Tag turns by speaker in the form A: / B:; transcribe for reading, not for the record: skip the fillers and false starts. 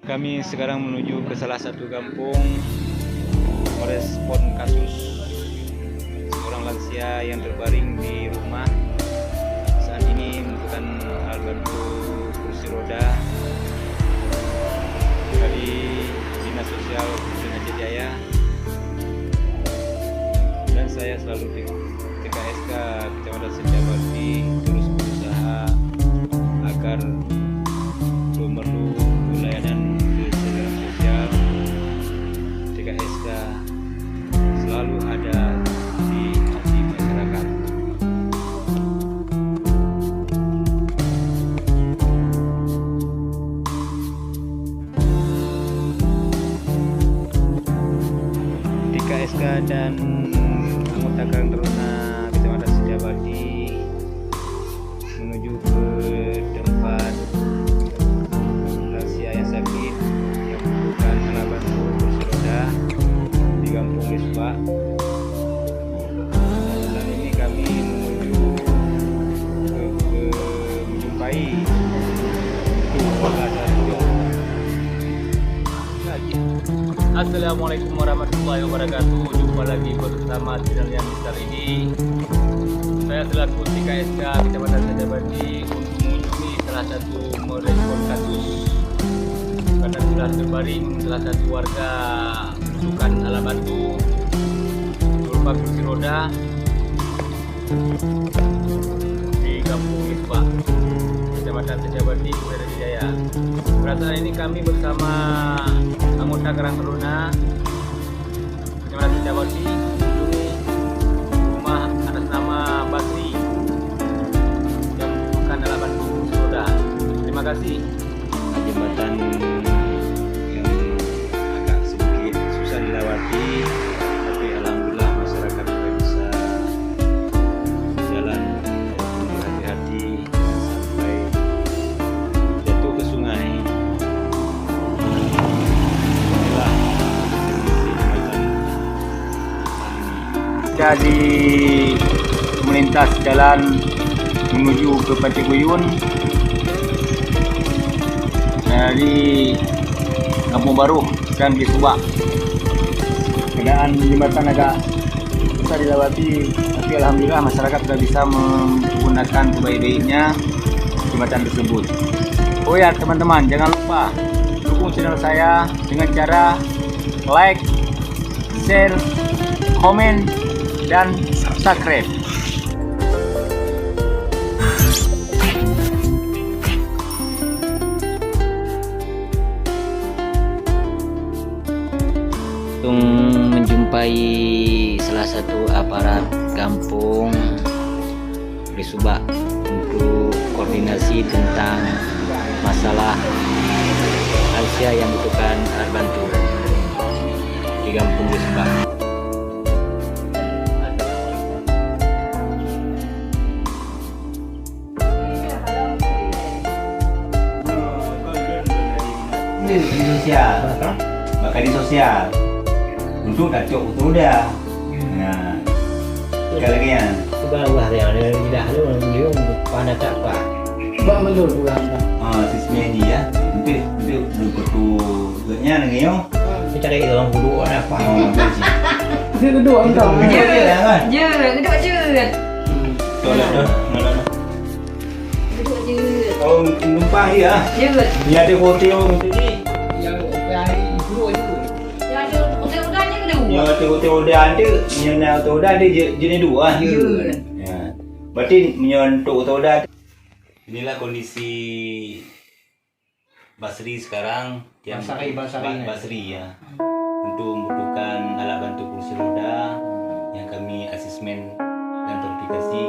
A: Kami sekarang menuju ke salah satu kampung merespon kasus seorang lansia yang terbaring di rumah. Saat ini membutuhkan alat bantu kursi roda dari Dinas Sosial Provinsi Aceh Jaya, dan saya selalu di TKSK Kecamatan Setiabadi terus berusaha agar pemerlu layanan kesejahteraan sosial TKSK selalu ada di hati masyarakat. TKSK dan anggota Karang Taruna Kecamatan Setiabadi menuju ke tempat lansia yang sakit yang membutuhkan alat bantu kursi roda di Kampung Lisba. Dan ini kami menuju ke menjumpai salah satu.
B: Assalamualaikum warahmatullahi wabarakatuh. Jumpa lagi bersama channel yang besar ini. Saya selaku TKSK Kecamatan Setiabadi untuk mengunjungi salah satu merespon kasus karena sudah terbaring salah satu warga membutuhkan alat bantu berupa kursi roda di Kampung Lisba, Kecamatan Setiabadi, Provinsi Aceh Jaya. Pada saat ini kami bersama anggota Karang Taruna Kecamatan Setiabadi mengunjungi rumah atas nama Basri yang membutuhkan alat bantu kursi roda. Terima kasih.
A: Jembatan yang agak sedikit susah dilewati, tapi alhamdulillah masyarakat sudah bisa jalan berhati-hati sampai jatuh ke sungai. Inilah kondisi jembatan ini. Jadi melintas jalan menuju ke Pantai Guyun dari Kampung Baru dan di Subak. Keadaan jembatan agak susah dilewati, tapi alhamdulillah masyarakat sudah bisa menggunakan sebaik-baiknya jembatan tersebut. Oh ya teman-teman, jangan lupa dukung channel saya dengan cara like, share, komen, dan subscribe. Menjumpai salah satu aparat kampung di Subak untuk koordinasi tentang masalah lansia yang membutuhkan alat bantu di kampung di Subak.
C: Di sosial, bakal di sosial untuk tak cok betul dah. Nah, sekali lagi ya.
D: Sudah buah dia tidak ada orang beliau pada tak pak. Bang melur bukan.
C: Sisme ni ya. Untuk betul betulnya nengiyo.
D: Kita cari orang dulu apa.
C: Dia kedua engkau.
E: Je, kedua je.
C: Tolak dah.
E: Kedua je.
C: Oh, numpang ya.
E: Je.
C: Dia ada hotel tadi.
D: Yang hari dulu itu.
E: Ya ada hotel-hotelnya kedua.
C: Yang hotel dia ada, yang hotel dia ada jenis dua. Ya. Berarti untuk hotel dia. Inilah kondisi Basri sekarang yang Basri ya, untuk membutuhkan alat bantu kursi roda yang kami asesmen dan verifikasi